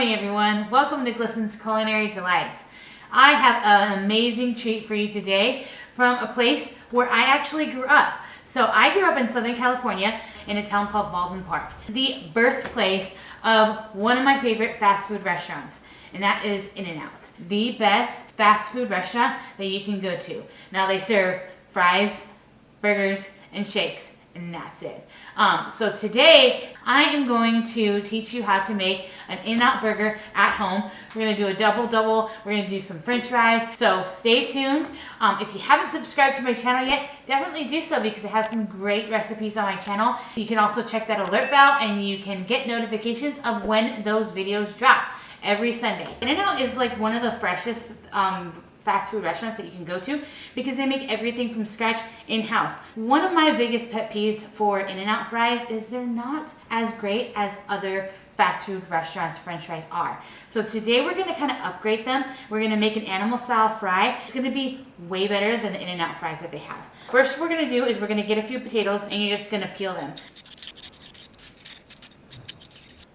morning, everyone. Welcome to Glisten's Culinary Delights. I have an amazing treat for you today from a place where I actually grew up. So I grew up in Southern California in a town called Baldwin Park, the birthplace of one of my favorite fast food restaurants, and that is In-N-Out, the best fast food restaurant that you can go to. Now they serve fries, burgers, and shakes, and that's it. So today I am going to teach you how to make an In-N-Out burger at home. We're going to do a double. We're going to do some french fries. So stay tuned. If you haven't subscribed to my channel yet, definitely do so because I have some great recipes on my channel. You can also check that alert bell and you can get notifications of when those videos drop every Sunday. In-N-Out is like one of the freshest fast food restaurants that you can go to because they make everything from scratch in-house. One of my biggest pet peeves for In-N-Out fries is they're not as great as other fast food restaurants french fries are. So today we're going to kind of upgrade them. We're going to make an animal style fry. It's going to be way better than the In-N-Out fries that they have. First what we're going to do is we're going to get a few potatoes and you're just going to peel them.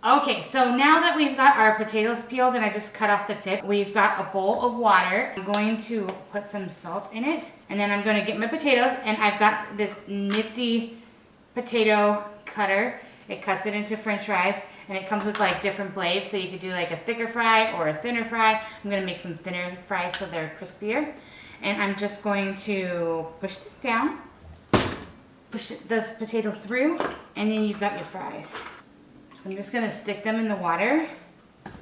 Okay, so now that we've got our potatoes peeled and I just cut off the tip, we've got a bowl of water. I'm going to put some salt in it, and then I'm going to get my potatoes, and I've got this nifty potato cutter. It cuts it into french fries, and it comes with like different blades, so you could do like a thicker fry or a thinner fry. I'm going to make some thinner fries so they're crispier. And I'm just going to push this down, push the potato through, and then you've got your fries. So I'm just going to stick them in the water.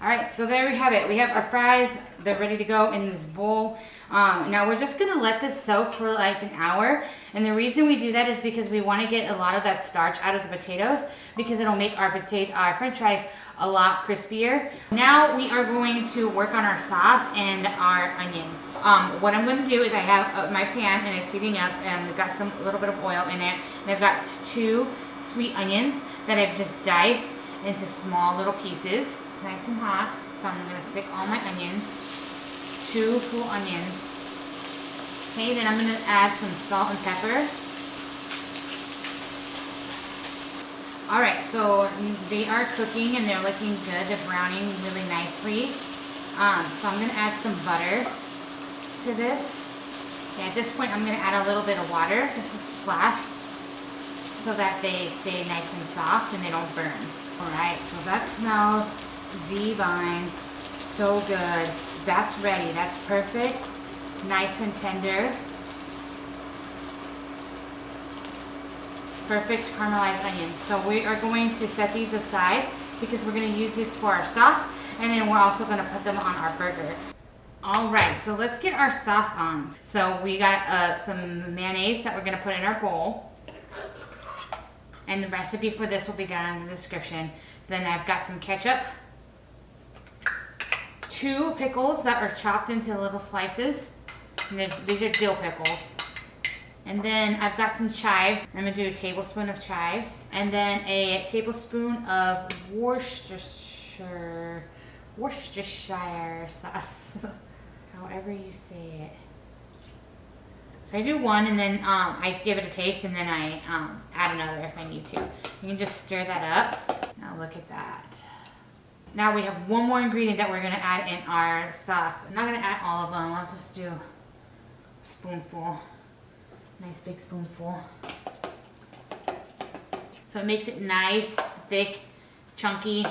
Alright, so there we have it. We have our fries. They're ready to go in this bowl. Now we're just going to let this soak for like an hour. And the reason we do that is because we want to get a lot of that starch out of the potatoes because it'll make our french fries a lot crispier. Now we are going to work on our sauce and our onions. What I'm going to do is I have my pan and it's heating up and we've got a little bit of oil in it. And I've got 2 sweet onions that I've just diced into small little pieces. It's nice and hot, so I'm going to stick all my onions, 2 full onions. Okay, then I'm going to add some salt and pepper. Alright, so they are cooking and they're looking good. They're browning really nicely. So I'm going to add some butter to this. Okay, at this point I'm going to add a little bit of water, just a splash, so that they stay nice and soft and they don't burn. Alright, so that smells divine. So good. That's ready. That's perfect. Nice and tender. Perfect caramelized onions. So we are going to set these aside because we're going to use this for our sauce, and then we're also going to put them on our burger. Alright, so let's get our sauce on. So we got some mayonnaise that we're going to put in our bowl. And the recipe for this will be down in the description. Then I've got some ketchup, 2 pickles that are chopped into little slices. And these are dill pickles. And then I've got some chives. I'm going to do a tablespoon of chives. And then a tablespoon of Worcestershire sauce. However you say it. So I do 1 and then I give it a taste and then I add another if I need to. You can just stir that up. Now look at that. Now we have 1 more ingredient that we're going to add in our sauce. I'm not going to add all of them. I'll just do a spoonful. Nice big spoonful. So it makes it nice, thick, chunky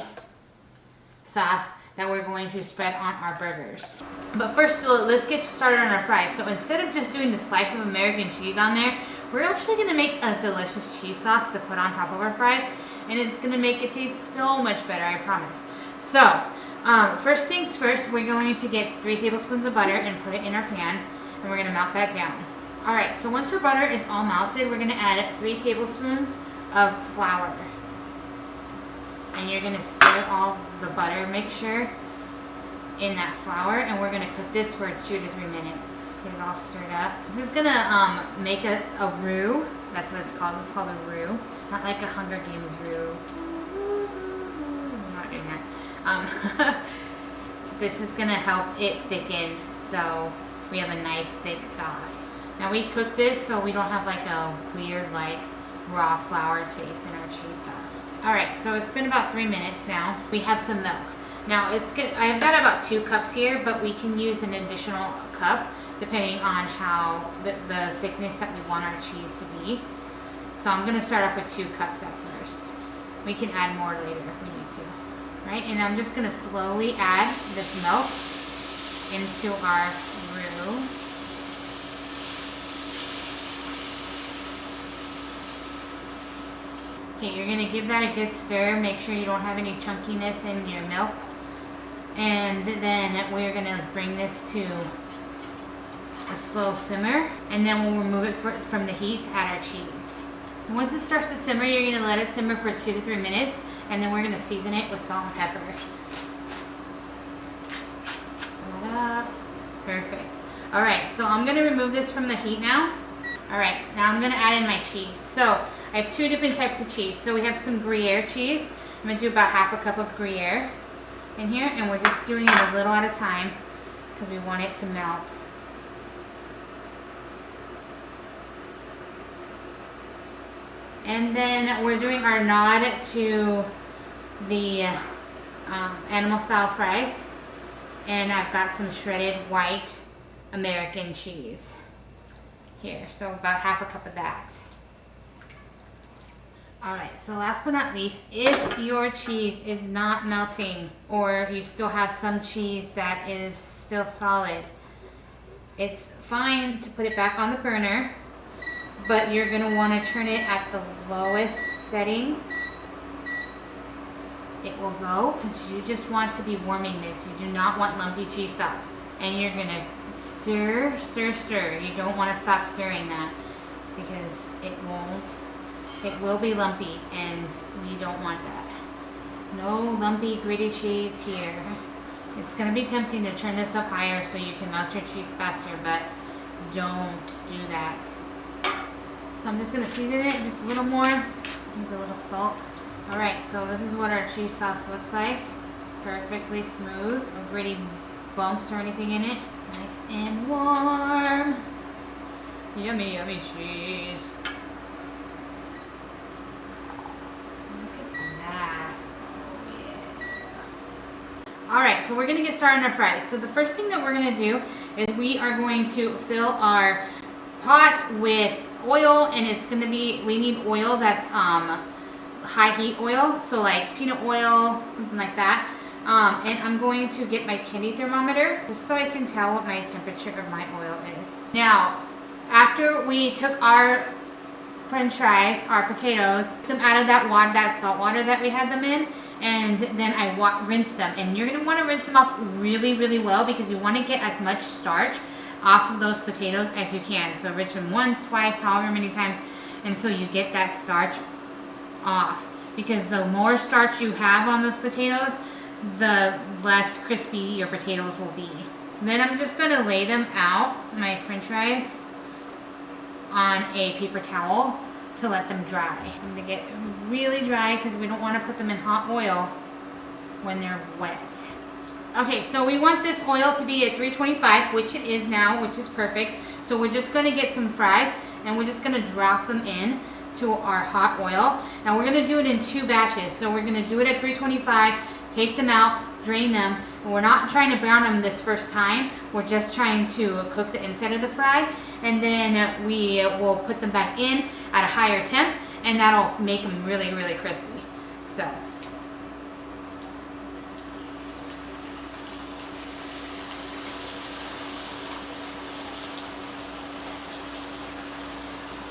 sauce that we're going to spread on our burgers. But first, let's get started on our fries. So instead of just doing the slice of American cheese on there, we're actually going to make a delicious cheese sauce to put on top of our fries, and it's going to make it taste so much better, I promise. So, first things first, we're going to get 3 tablespoons of butter and put it in our pan, and we're going to melt that down. Alright, so once our butter is all melted, we're going to add 3 tablespoons of flour. And you're going to stir all the butter mixture in that flour, and we're going to cook this for 2 to 3 minutes. Get it all stirred up. This is going to make a roux. That's what it's called. It's called a roux. Not like a Hunger Games roux. I'm not doing that. This is going to help it thicken so we have a nice thick sauce. Now we cook this so we don't have like a weird like raw flour taste in our cheese sauce. Alright, so it's been about 3 minutes now. We have some milk. Now it's good. I've got about 2 cups here, but we can use an additional cup depending on how the thickness that we want our cheese to be. So I'm going to start off with 2 cups at first. We can add more later if we need to. Right? And I'm just going to slowly add this milk into our roux. Okay, you're going to give that a good stir. Make sure you don't have any chunkiness in your milk. And then we're going to bring this to a slow simmer. And then we'll remove it from the heat to add our cheese. And once it starts to simmer, you're going to let it simmer for 2 to 3 minutes. And then we're going to season it with salt and pepper. Ta-da. Perfect. Alright, so I'm going to remove this from the heat now. Alright, now I'm going to add in my cheese. So I have 2 different types of cheese. So we have some Gruyère cheese. I'm going to do about half a cup of Gruyère in here. And we're just doing it a little at a time because we want it to melt. And then we're doing our nod to the animal style fries. And I've got some shredded white American cheese here. So about half a cup of that. Alright, so last but not least, if your cheese is not melting or you still have some cheese that is still solid, it's fine to put it back on the burner, but you're going to want to turn it at the lowest setting. It will go because you just want to be warming this. You do not want lumpy cheese sauce. And you're going to stir, stir, stir. You don't want to stop stirring that because it will be lumpy and we don't want that. No lumpy gritty cheese here. It's going to be tempting to turn this up higher so you can melt your cheese faster, but don't do that. So I'm just going to season it just a little more with a little salt. Alright, so this is what our cheese sauce looks like. Perfectly smooth. No gritty bumps or anything in it. Nice and warm. Yummy, yummy cheese. Look at that. Oh, yeah. Alright, so we're going to get started on our fries. So the first thing that we're going to do is we are going to fill our pot with oil, and it's going to be, we need oil that's high heat oil, so like peanut oil, something like that. And I'm going to get my candy thermometer just so I can tell what my temperature of my oil is. Now, after we took our french fries, our potatoes, put them out of that water, that salt water that we had them in, and then I rinsed them. And you're going to want to rinse them off really, really well because you want to get as much starch off of those potatoes as you can. So rinse them once, twice, however many times until you get that starch off, because the more starch you have on those potatoes, the less crispy your potatoes will be. So then I'm just going to lay them out, my french fries, on a paper towel to let them dry. And they get really dry because we don't want to put them in hot oil when they're wet. Okay, so we want this oil to be at 325, which it is now, which is perfect. So we're just going to get some fries and we're just going to drop them in to our hot oil. Now we're going to do it in 2 batches. So we're going to do it at 325, take them out, drain them. And we're not trying to brown them this first time. We're just trying to cook the inside of the fry. And then we will put them back in at a higher temp, and that'll make them really, really crispy. So.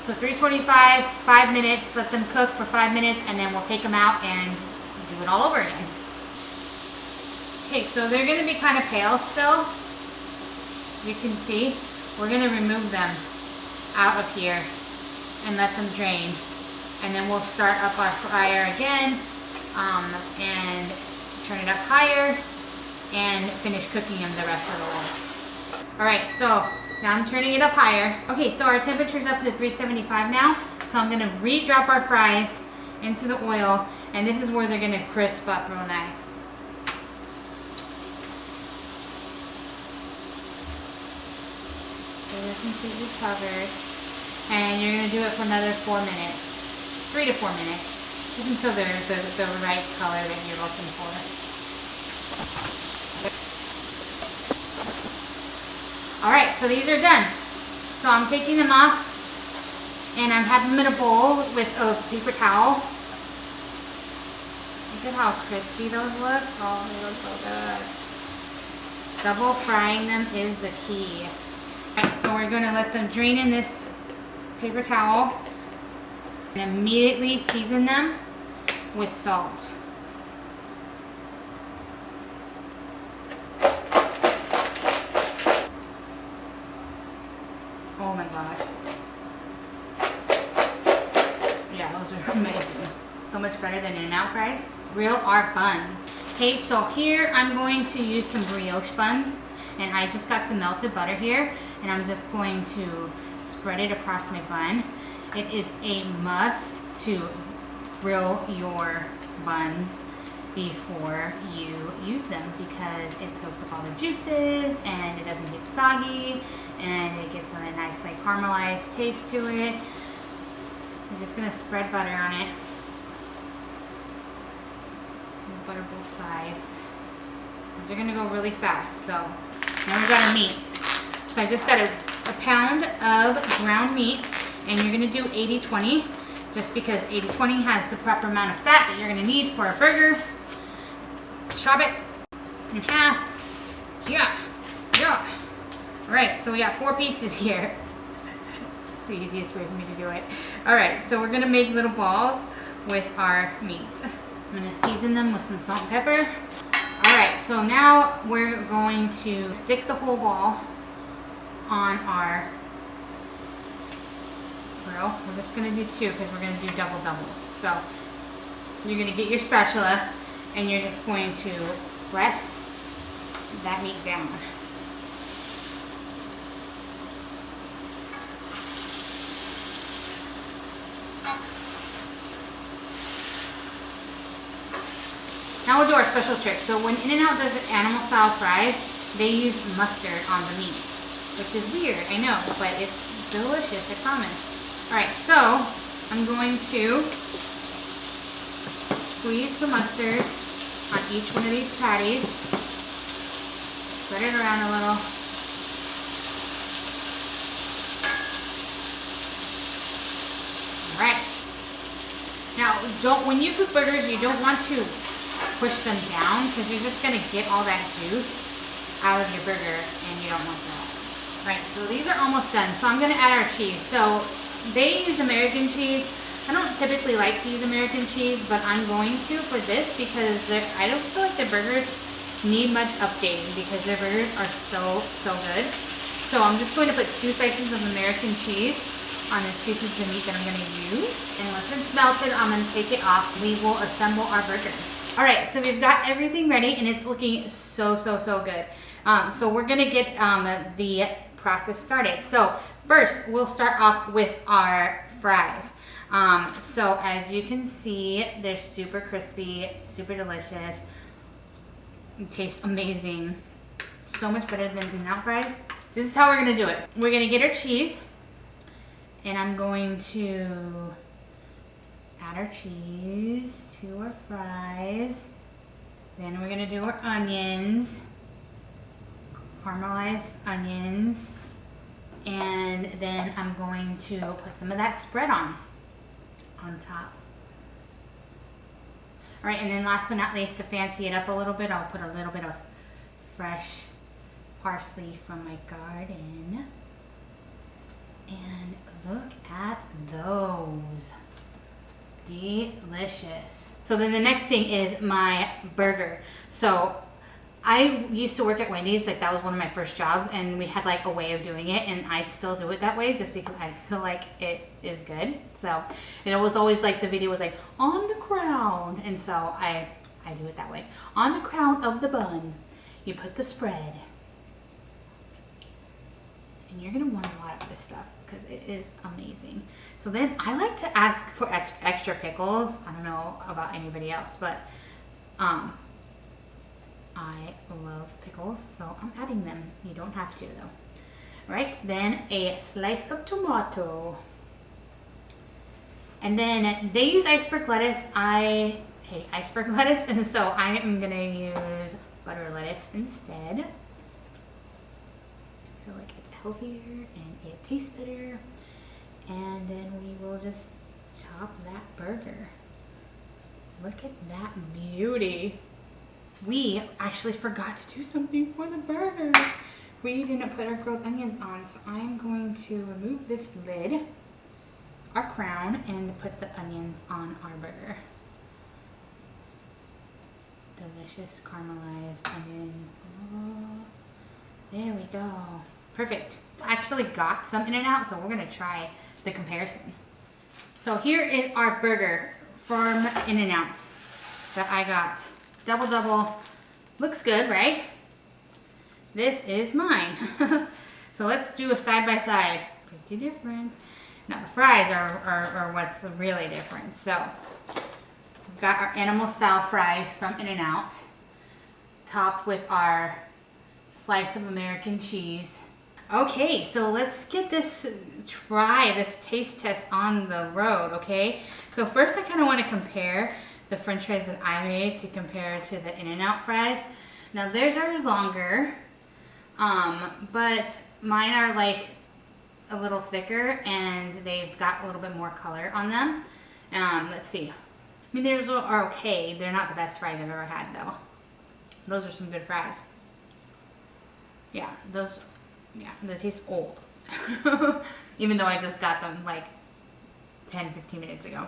So 325, 5 minutes, let them cook for 5 minutes, and then we'll take them out and do it all over again. Okay, so they're going to be kind of pale still. You can see. We're going to remove them out of here and let them drain. And then we'll start up our fryer again and turn it up higher and finish cooking them the rest of the way. Alright, so now I'm turning it up higher. Okay, so our temperature's up to 375 now. So I'm going to re-drop our fries into the oil, and this is where they're going to crisp up real nice. So they're completely covered. And you're going to do it for another 4 minutes. 3 to 4 minutes. Just until they're the right color that you're looking for. Alright, so these are done. So I'm taking them off and I'm having them in a bowl with a paper towel. Look at how crispy those look. Oh, they look so good. Double frying them is the key. Alright, so we're going to let them drain in this paper towel and immediately season them with salt. Oh my gosh. Yeah, those are amazing. So much better than In-N-Out fries. Grill our buns. Okay, so here I'm going to use some brioche buns. And I just got some melted butter here. And I'm just going to spread it across my bun. It is a must to grill your buns before you use them because it soaks up all the juices and it doesn't get soggy and it gets a nice like caramelized taste to it. So I'm just gonna spread butter on it. And butter both sides. These are gonna go really fast. So now we got our meat. So I just got a pound of ground meat and you're gonna do 80-20 just because 80-20 has the proper amount of fat that you're gonna need for a burger. Chop it in half. Yeah. Alright, so we got 4 pieces here. It's the easiest way for me to do it. Alright, so we're gonna make little balls with our meat. I'm gonna season them with some salt and pepper. Alright, so now we're going to stick the whole ball on our grill. We're just gonna do 2 because we're gonna do double doubles. So you're gonna get your spatula and you're just going to press that meat down. Now we'll do our special trick. So when In-N-Out does animal style fries, they use mustard on the meat, which is weird, I know, but it's delicious, I promise. Alright, so I'm going to squeeze the mustard on each one of these patties. Spread it around a little. Alright. Now, when you cook burgers, you don't want to push them down because you're just going to get all that juice out of your burger and you don't want that. Alright, so these are almost done. So I'm going to add our cheese. So they use American cheese. I don't typically like to use American cheese, but I'm going to for this because I don't feel like the burgers need much updating because their burgers are so good. So I'm just going to put 2 slices of American cheese on the 2 pieces of meat that I'm going to use. And once it's melted, I'm going to take it off. We will assemble our burger. Alright, so we've got everything ready and it's looking so good. So we're going to get the process started. So first, we'll start off with our fries. So as you can see, they're super crispy, super delicious. It tastes amazing. So much better than In-N-Out fries. This is how we're going to do it. We're going to get our cheese. And I'm going to add our cheese to our fries. Then we're going to do our onions. Caramelized onions. And then I'm going to put some of that spread on top. Alright, and then last but not least, to fancy it up a little bit, I'll put a little bit of fresh parsley from my garden. And look at those. Delicious. So then the next thing is my burger. So I used to work at Wendy's, like that was one of my first jobs, and we had like a way of doing it, and I still do it that way just because I feel like it is good. So, and it was always like the video was like on the crown, and so I do it that way. On the crown of the bun, you put the spread, and you're gonna want a lot of this stuff because it is amazing. So then I like to ask for extra pickles. I don't know about anybody else, but I love pickles, so I'm adding them. You don't have to though. Right, then a slice of tomato. And then they use iceberg lettuce. I hate iceberg lettuce, and so I am gonna use butter lettuce instead. I feel like it's healthier and it tastes better. And then we will just chop that burger. Look at that beauty. We actually forgot to do something for the burger. We didn't put our grilled onions on, so I'm going to remove this lid, our crown, and put the onions on our burger. Delicious caramelized onions. Oh, there we go. Perfect. I actually got some In-N-Out, so we're gonna try the comparison. So here is our burger from In-N-Out that I got. Double. Looks good, right? This is mine. So let's do a side by side. Pretty different. Now the fries are what's really different. So we've got our animal style fries from In-N-Out, topped with our slice of American cheese. Okay, so let's get this taste test on the road, okay? So first I kind of want to compare the french fries that I made to compare to the In-N-Out fries. Now theirs are longer, but mine are like a little thicker and they've got a little bit more color on them. Let's see. I mean, theirs are okay. They're not the best fries I've ever had though. Those are some good fries. Yeah, they taste old. Even though I just got them like 10-15 minutes ago.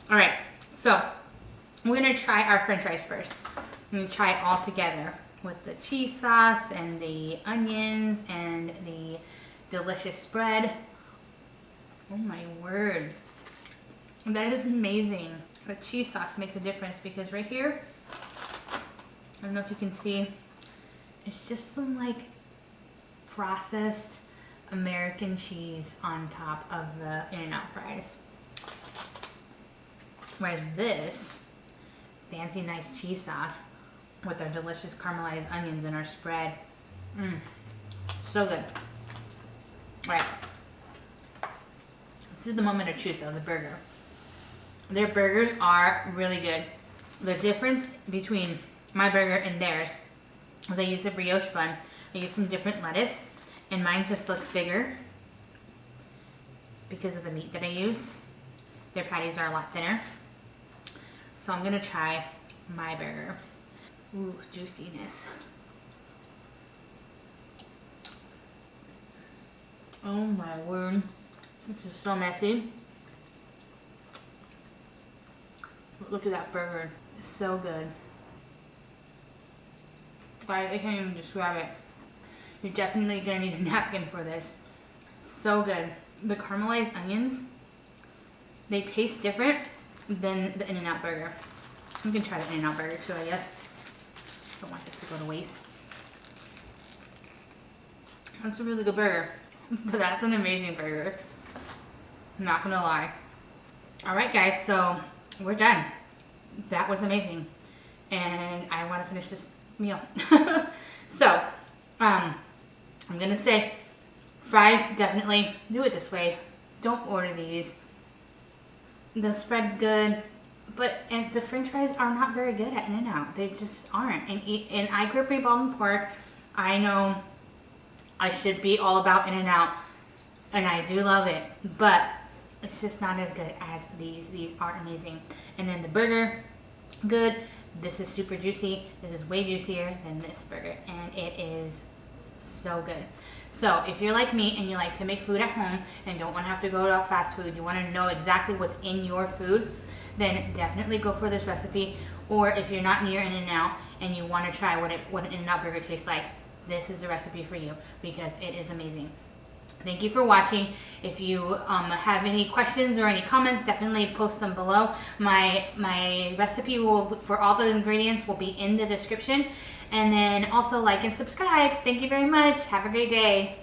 All right, so we're gonna try our french fries first. I'm gonna try it all together with the cheese sauce and the onions and the delicious spread. Oh my word. That is amazing. The cheese sauce makes a difference because right here, I don't know if you can see, it's just some like processed American cheese on top of the In-N-Out fries. Whereas this fancy nice cheese sauce with our delicious caramelized onions and our spread. So good. All right. This is the moment of truth though, the burger. Their burgers are really good. The difference between my burger and theirs is I used a brioche bun. I used some different lettuce and mine just looks bigger because of the meat that I use. Their patties are a lot thinner. So I'm gonna try my burger. Ooh, juiciness. Oh my word. This is so messy. Look at that burger. It's so good. Guys, I can't even describe it. You're definitely gonna need a napkin for this. So good. The caramelized onions, they taste different than the In-N-Out burger. I'm gonna try the In-N-Out burger too, I guess. Don't want this to go to waste. That's a really good burger. But that's an amazing burger. I'm not gonna lie. Alright guys, so we're done. That was amazing. And I want to finish this meal. So, I'm gonna say fries, definitely do it this way. Don't order these. The spread's good, and the french fries are not very good at In-N-Out. They just aren't. And I grew up in Baldwin Park. I know I should be all about In-N-Out, and I do love it, but it's just not as good as these. These are amazing. And then the burger, good. This is super juicy. This is way juicier than this burger, and it is so good. So if you're like me and you like to make food at home and don't want to have to go to fast food, you want to know exactly what's in your food, then definitely go for this recipe. Or if you're not near In-N-Out and you want to try what an In-N-Out burger tastes like, this is the recipe for you because it is amazing. Thank you for watching. If you have any questions or any comments, definitely post them below. My recipe for all the ingredients will be in the description. And then also like and subscribe. Thank you very much. Have a great day.